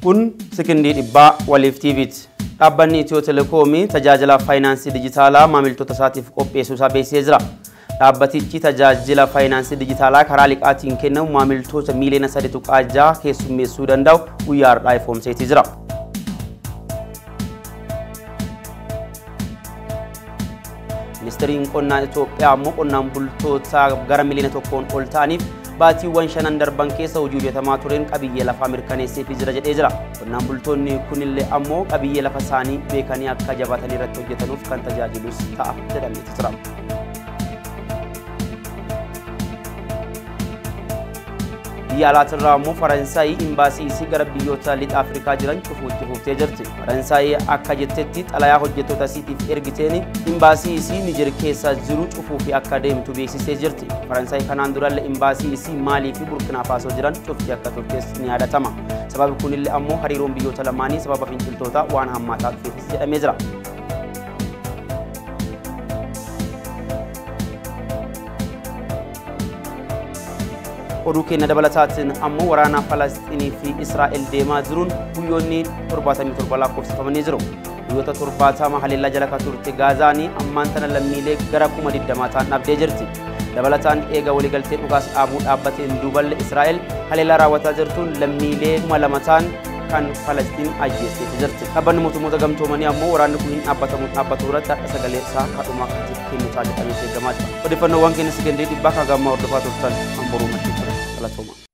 Kun sekindii dhibbaa waliif TV'ti. Dhaabbanni Itiyoo Telekoomii tajaajila faayinaansii dijitaalaa maamiltoota isaatiif qopheessuu isaa beeksisee jira. Dhaabbatichi tajaajila faayinaansii dijitaalaa karaa liqaatiin kennamu maamiltoota miiliyoona 3.6 keessummeessuu danda'u guyyaa har'aa ifoomseetii jira. Ministeeriin qonnaa Itoophiyaa ammoo qonnaan bultoota gara miiliyoona 1 ol ta'aniif baatiiwwan 5 darban keessa hojii hojjetamaa tureen qabiyyee lafaa mirkaneesseefii jira jedhee jira. Qonnaan bultoonni kunillee ammoo qabiyyee lafa isaanii beekanii akka jabaatanii irratti hojjetanuuf kan tajaajilus ta'a jedhameeti jira. Biyya alaatirraa ammoo Faransaay imbaasii isii gara biyyoota lixa Afrikaa jiran cufuutti jirti. Faransaay akka jettetti xalayaa hojjettoota isiitiif ergiteen imbaasii isii Niger keessa jiru cufuufi akka deemtu beeksisee jirti. Faransaay kanaan durallee imbaasii isii Maalii fi Burkina Faso jiran cufti akka turtes ni yaadatama. Sababi kunillee ammoo hariiroon biyyoota lamaanii sababa finciltoota waan hammaataa dhufeefis jedhamee jira. Oduu keenya dabalataatiin ammoo waraana Falasxiinii fi Israa'el deemaa jiruun guyyoonni 77 lakkoofsifamanii jiru. Guyyoota 70 haleellaa jala kan turte Gaazaanii ammaan tana lammiilee gara 20 ta'an dhabdee jirti. Dabalataan eega waliigaltee dhukaas dhaabuu dhaabbateen duuballe Israa'el haleellaa raawwataa jirtuun lammiilee 200 ta'an kan Falasxiin ajjeesteeti jirti. Dhaabbanni mootummoota gamtoomanii ammoo waraanni kun hin dhaabbatu irratti akka sagalee isaa kadhumaa kan kennu taasifamaa eegamaa jira. Odeeffannoowwan keenya sekondii dhibbaa kan gammaa hordofaa turtan kan boruu maddii ture.